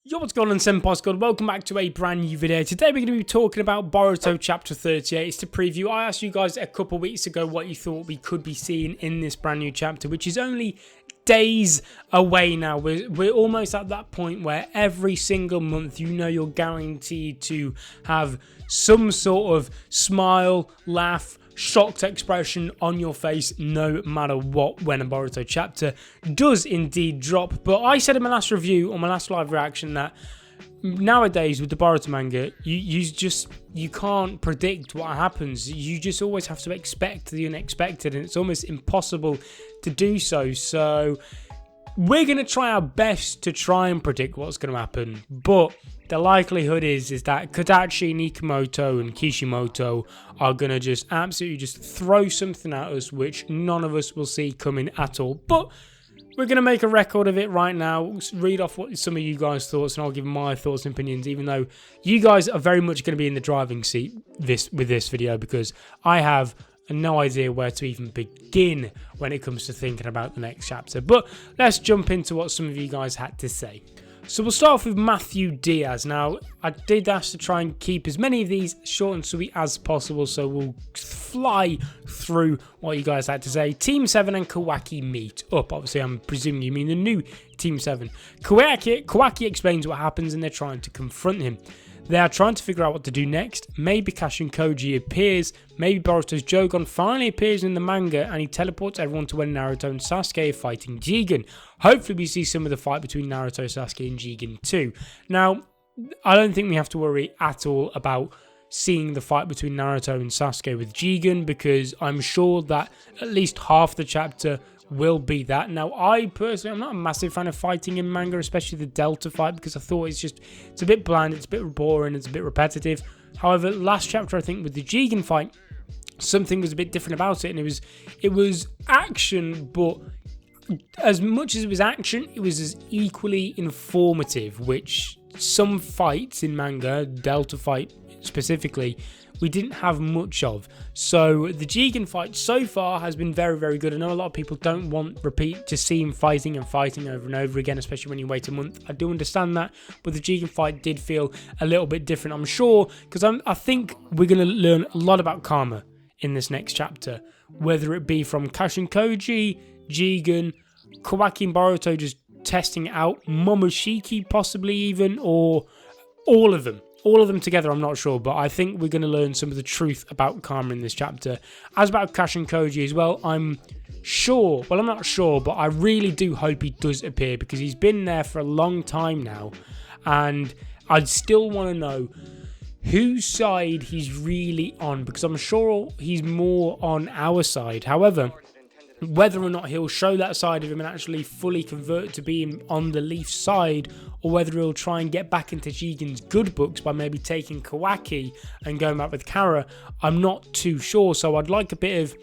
Yo, what's going on, Senpai Squad? Welcome back to a brand new video. Today we're going to be talking about Boruto Chapter 38. It's the preview. I asked you guys a couple weeks ago what you thought we could be seeing in this brand new chapter, which is only days away now. We're almost at that point where every single month, you know, you're guaranteed to have some sort of smile, laugh, shocked expression on your face no matter what when a Boruto chapter does indeed drop. But I said in my last review, or my last live reaction, that nowadays with the Boruto manga, you can't predict what happens. You just always have to expect the unexpected, and it's almost impossible to do so. So we're going to try our best to try and predict what's going to happen, but the likelihood is that Kodachi, Nikamoto and Kishimoto are going to just absolutely just throw something at us which none of us will see coming at all. But we're going to make a record of it right now, read off what some of you guys' thoughts, and I'll give my thoughts and opinions, even though you guys are very much going to be in the driving seat with this video, because I have no idea where to even begin when it comes to thinking about the next chapter. But let's jump into what some of you guys had to say. So we'll start off with Matthew Diaz. Now, I did ask to try and keep as many of these short and sweet as possible, so we'll fly through what you guys had to say. Team 7 and Kawaki meet up. Obviously, I'm presuming you mean the new Team 7. Kawaki explains what happens, and they're trying to confront him. They are trying to figure out what to do next. Maybe Kashin Koji appears. Maybe Boruto's Jogun finally appears in the manga and he teleports everyone to when Naruto and Sasuke are fighting Jigen. Hopefully we see some of the fight between Naruto, Sasuke and Jigen too. Now, I don't think we have to worry at all about seeing the fight between Naruto and Sasuke with Jigen, because I'm sure that at least half the chapter will be that. Now, I personally, I'm not a massive fan of fighting in manga, especially the Delta fight, because I thought it's a bit bland, it's a bit boring, it's a bit repetitive. However, last chapter, I think with the Jigen fight, something was a bit different about it, and it was action, but as much as it was action, it was as equally informative, which some fights in manga, Delta fight specifically, we didn't have much of. So the Jigen fight so far has been very, very good. I know a lot of people don't want to see him fighting over and over again, especially when you wait a month. I do understand that, but the Jigen fight did feel a little bit different, I'm sure, because I think we're going to learn a lot about Karma in this next chapter, whether it be from Kashin Koji, Jigen, Kawaki and Boruto just testing it out, Momoshiki possibly even, or all of them. All of them together, I'm not sure, but I think we're going to learn some of the truth about Karma in this chapter. As about Kashin Koji as well, I'm not sure, but I really do hope he does appear, because he's been there for a long time now, and I'd still want to know whose side he's really on, because I'm sure he's more on our side. However, whether or not he'll show that side of him and actually fully convert to being on the Leaf side, or whether he'll try and get back into Jigen's good books by maybe taking Kawaki and going back with Kara, I'm not too sure. So I'd like a bit of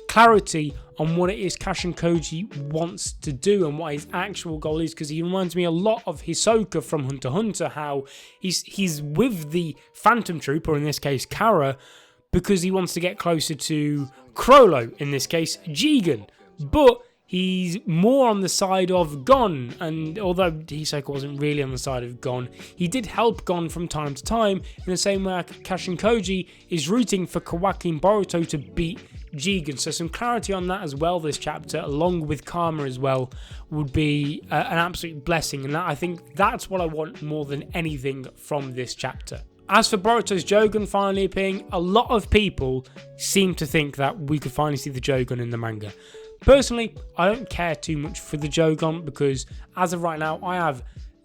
clarity on what it is Kashin Koji wants to do and what his actual goal is, because he reminds me a lot of Hisoka from Hunter x Hunter, how he's with the Phantom Troop, or in this case Kara, because he wants to get closer to Crollo, in this case Jigen, but he's more on the side of Gon, and although Hisoka wasn't really on the side of Gon, he did help Gon from time to time, in the same way Kashin Koji is rooting for Kawaki and Boruto to beat Jigen. So some clarity on that as well this chapter, along with Karma as well, would be an absolute blessing, and I think that's what I want more than anything from this chapter. As for Boruto's Jogun finally appearing, a lot of people seem to think that we could finally see the Jogun in the manga. Personally, I don't care too much for the Jogun, because as of right now, I have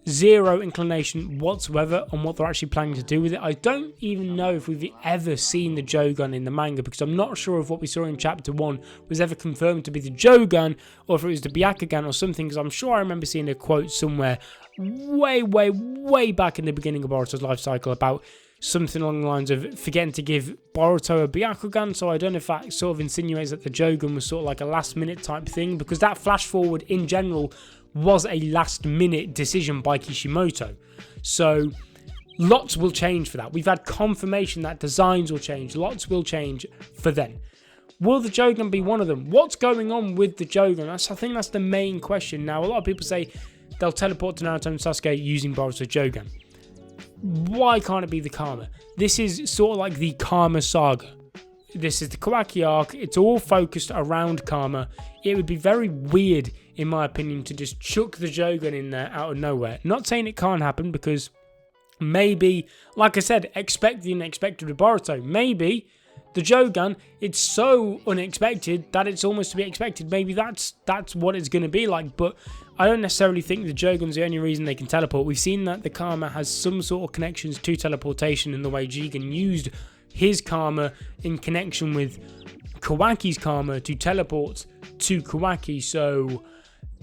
zero inclination whatsoever on what they're actually planning to do with it. I don't even know if we've ever seen the Jogun in the manga, because I'm not sure if what we saw in chapter 1 was ever confirmed to be the Jogun, or if it was the Byakugan or something, because I'm sure I remember seeing a quote somewhere way back in the beginning of Boruto's life cycle about something along the lines of forgetting to give Boruto a Byakugan. So I don't know if that sort of insinuates that the Jogun was sort of like a last minute type thing, because that flash forward in general was a last minute decision by Kishimoto. So lots will change for that. We've had confirmation that designs will change, lots will change for then. Will the Jogun be one of them? What's going on with the Jogun? I think that's the main question. Now, a lot of people say they'll teleport to Naruto and Sasuke using Boruto Jogun. Why can't it be the Karma? This is sort of like the Karma saga. This is the Kawaki arc. It's all focused around Karma. It would be very weird, in my opinion, to just chuck the Jogun in there out of nowhere. Not saying it can't happen, because maybe, like I said, expect the unexpected with Boruto. Maybe the Jogun, it's so unexpected that it's almost to be expected. Maybe that's what it's going to be like. But I don't necessarily think the Jogun's the only reason they can teleport. We've seen that the Karma has some sort of connections to teleportation in the way Jigen used his Karma in connection with Kawaki's Karma to teleport to Kawaki. So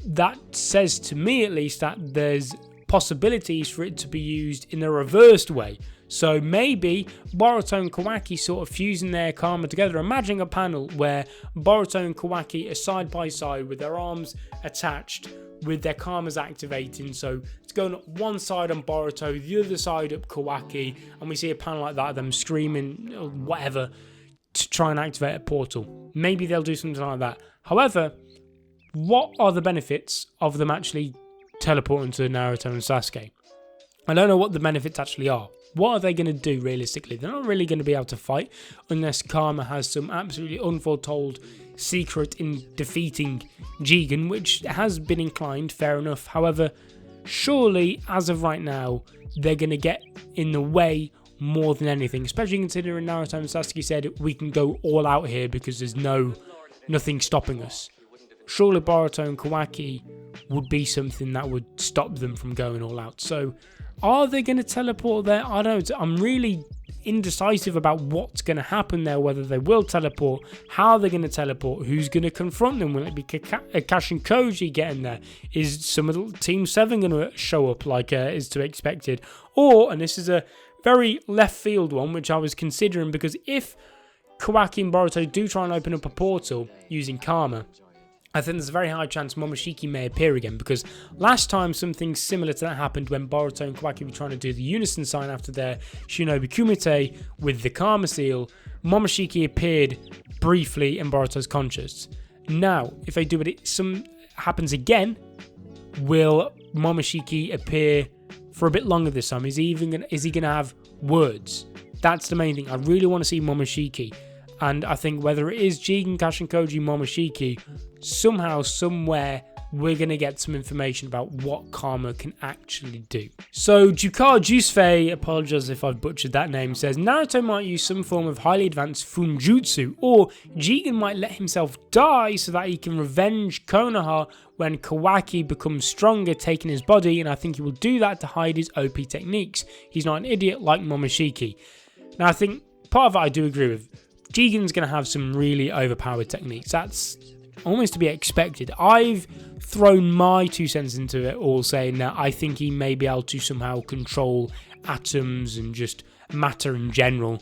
that says to me, at least, that there's possibilities for it to be used in a reversed way. So maybe Boruto and Kawaki sort of fusing their Karma together. Imagine a panel where Boruto and Kawaki are side by side with their arms attached, with their Karmas activating. So it's going up one side on Boruto, the other side up Kawaki, and we see a panel like that of them screaming or whatever to try and activate a portal. Maybe they'll do something like that. However, what are the benefits of them actually teleporting to Naruto and Sasuke? I don't know what the benefits actually are. What are they going to do realistically? They're not really going to be able to fight unless Karma has some absolutely unforetold secret in defeating Jigen, which has been inclined, fair enough. However, surely, as of right now, they're going to get in the way more than anything, especially considering Naruto and Sasuke said we can go all out here because there's nothing stopping us. Surely Boruto and Kawaki would be something that would stop them from going all out. So are they going to teleport there? I don't know. I'm really indecisive about what's going to happen there, whether they will teleport, how they're going to teleport, who's going to confront them. Will it be Kashin Koji getting there? Is some of the Team 7 going to show up like is to be expected? Or, and this is a very left field one, which I was considering, because if Kawaki and Boruto do try and open up a portal using Karma, I think there's a very high chance Momoshiki may appear again, because last time something similar to that happened when Boruto and Kawaki were trying to do the unison sign after their Shinobi Kumite with the Karma seal. Momoshiki appeared briefly in Boruto's conscious. Now, if they do it, some happens again, will Momoshiki appear for a bit longer this time? Is he gonna have words? That's the main thing. I really want to see Momoshiki. And I think whether it is Jigen, Kashin Koji, Momoshiki, somehow, somewhere, we're going to get some information about what Karma can actually do. So, Jukar Jusufei, apologize if I've butchered that name, says Naruto might use some form of highly advanced Funjutsu, or Jigen might let himself die so that he can revenge Konoha when Kawaki becomes stronger, taking his body, and I think he will do that to hide his OP techniques. He's not an idiot like Momoshiki. Now, I think part of it I do agree with. Jigen's going to have some really overpowered techniques. That's almost to be expected. I've thrown my 2 cents into it all, saying that I think he may be able to somehow control atoms and just matter in general.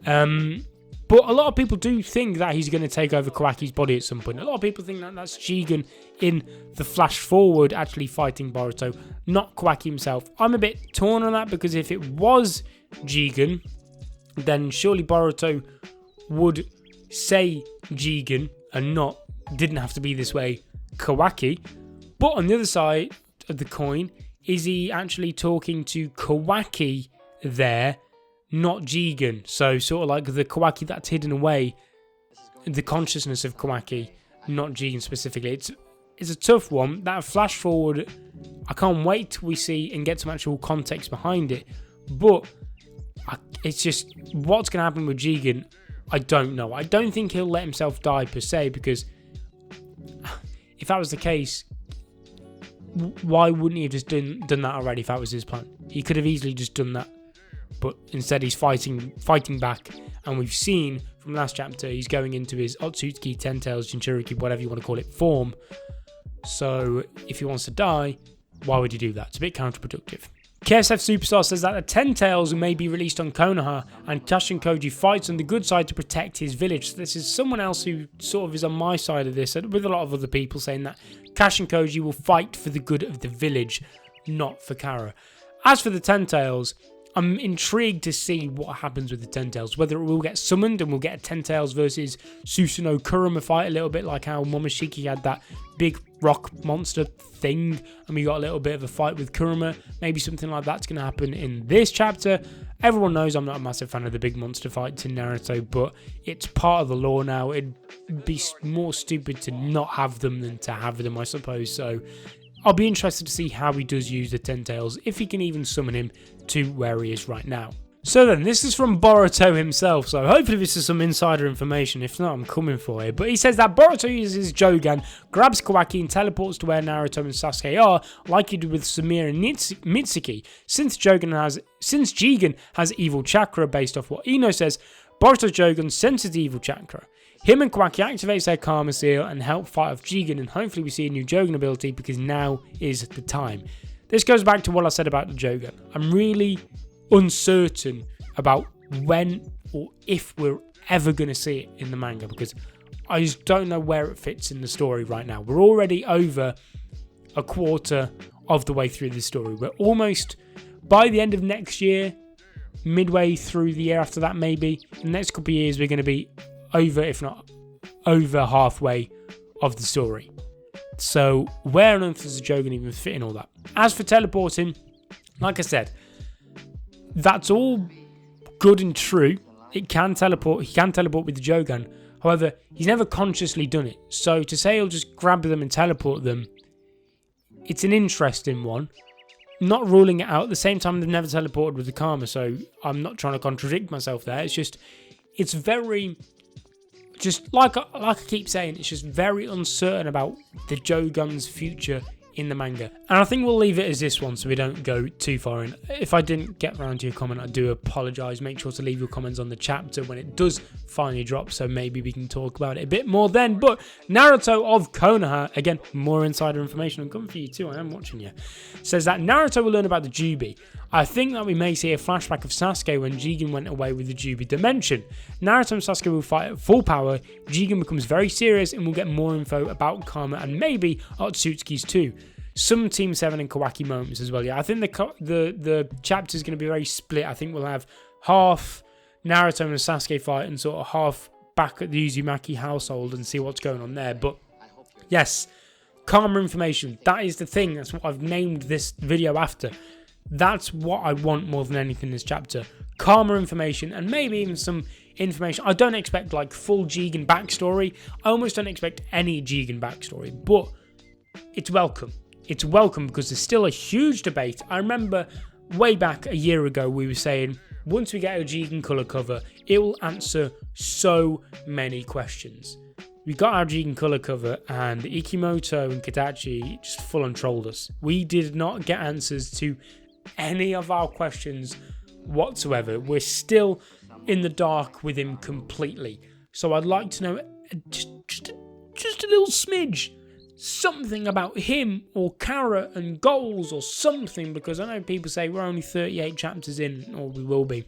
But a lot of people do think that he's going to take over Kawaki's body at some point. A lot of people think that that's Jigen in the flash forward actually fighting Boruto, not Kawaki himself. I'm a bit torn on that, because if it was Jigen, then surely Boruto would say Jigen and didn't have to be this way Kawaki. But on the other side of the coin, is he actually talking to Kawaki there, not Jigen? So sort of like the Kawaki that's hidden away, the consciousness of Kawaki, not Jigen specifically. It's a tough one. That flash forward, I can't wait till we see and get some actual context behind it. But it's just what's going to happen with Jigen, I don't know. I don't think he'll let himself die per se, because if that was the case, why wouldn't he have just done that already if that was his plan? He could have easily just done that. But instead he's fighting back, and we've seen from last chapter he's going into his Otsutsuki, Ten Tails, Jinchuriki, whatever you want to call it, form. So if he wants to die, why would he do that? It's a bit counterproductive. KSF Superstar says that the Ten Tails may be released on Konoha, and Kashin Koji fights on the good side to protect his village. So this is someone else who sort of is on my side of this, with a lot of other people saying that Kashin Koji will fight for the good of the village, not for Kara. As for the Ten Tails, I'm intrigued to see what happens with the Ten Tails, whether it will get summoned and we'll get a Ten Tails versus Susanoo Kurama fight, a little bit like how Momoshiki had that big rock monster thing and we got a little bit of a fight with Kurama. Maybe something like that's going to happen in this chapter. Everyone knows I'm not a massive fan of the big monster fights in Naruto, but it's part of the lore now. It'd be more stupid to not have them than to have them, I suppose. So I'll be interested to see how he does use the Ten Tails, if he can even summon him to where he is right now. So then, this is from Boruto himself, so hopefully this is some insider information. If not, I'm coming for it. But he says that Boruto uses Jogun, grabs Kawaki and teleports to where Naruto and Sasuke are, like he did with Samir and Mitsuki. Since Jigen has evil chakra, based off what Ino says, Boruto's Jogun senses the evil chakra. Him and Kawaki activates their Karma Seal and help fight off Jigen, and hopefully we see a new Jogun ability because now is the time. This goes back to what I said about the Jogun. I'm really uncertain about when or if we're ever going to see it in the manga because I just don't know where it fits in the story right now. We're already over a quarter of the way through the story. We're almost, by the end of next year, midway through the year after that maybe, in the next couple of years we're going to be over, if not over halfway of the story. So where on earth does the Jogun even fit in all that? As for teleporting, like I said, that's all good and true. It can teleport. He can teleport with the Jogun. However, he's never consciously done it. So to say he'll just grab them and teleport them, it's an interesting one. Not ruling it out. At the same time, they've never teleported with the Karma, so I'm not trying to contradict myself there. It's just, it's very, just like I keep saying, it's just very uncertain about the Jogun's future in the manga. And I think we'll leave it as this one so we don't go too far in. If I didn't get around to your comment, I do apologise. Make sure to leave your comments on the chapter when it does finally drop, so maybe we can talk about it a bit more then. But Naruto of Konoha, again, more insider information. I'm coming for you too, I am watching you. Says that Naruto will learn about the Jubi. I think that we may see a flashback of Sasuke when Jigen went away with the Jubi dimension. Naruto and Sasuke will fight at full power, Jigen becomes very serious and we'll get more info about Karma and maybe Otsutsuki's too. Some Team 7 and Kawaki moments as well. Yeah, I think the chapter is going to be very split. I think we'll have half Naruto and Sasuke fight and sort of half back at the Uzumaki household and see what's going on there. But yes, Karma information. That is the thing. That's what I've named this video after. That's what I want more than anything in this chapter. Karma information and maybe even some information. I don't expect like full Jigen backstory. I almost don't expect any Jigen backstory, but it's welcome. It's welcome because there's still a huge debate. I remember way back a year ago we were saying once we get a Jigen colour cover, it will answer so many questions. We got our Jigen colour cover and Ikimoto and Katachi just full on trolled us. We did not get answers to any of our questions whatsoever. We're still in the dark with him completely. So I'd like to know just a little smidge. Something about him or Kara and goals or something, because I know people say we're only 38 chapters in, or we will be.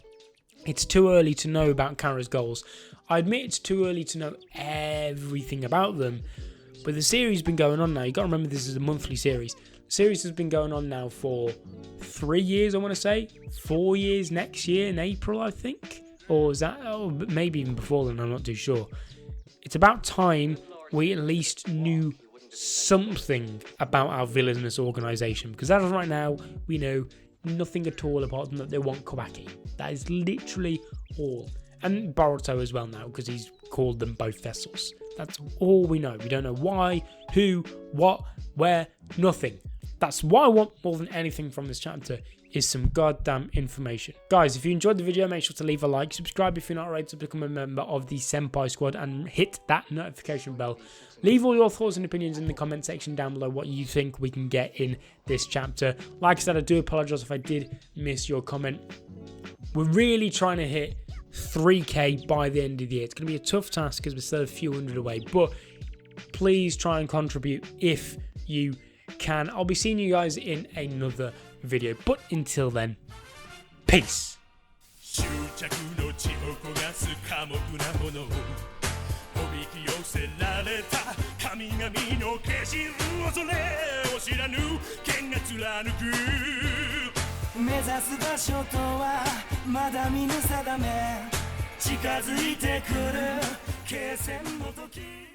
It's too early to know about Kara's goals. I admit it's too early to know everything about them, but the series has been going on now. You got to remember this is a monthly series. The series has been going on now for 3 years, I want to say. 4 years next year in April, I think. Or is that, oh, maybe even before then, I'm not too sure. It's about time we at least knew something about our villainous organisation, because as of right now we know nothing at all apart from that they want Kawaki. That is literally all, and Boruto as well now because he's called them both vessels. That's all we know. We don't know why, who, what, where, nothing. That's what I want more than anything from this chapter, is some goddamn information. Guys, if you enjoyed the video, make sure to leave a like, subscribe if you're not already to become a member of the Senpai Squad, and hit that notification bell. Leave all your thoughts and opinions in the comment section down below what you think we can get in this chapter. Like I said, I do apologise if I did miss your comment. We're really trying to hit 3k by the end of the year. It's going to be a tough task because we're still a few hundred away, but please try and contribute if you can. I'll be seeing you guys in another video, but until then, peace. 神々の化身恐れを知らぬ剣が貫く目指す場所とはまだ見ぬ定め近づいてくる決戦の時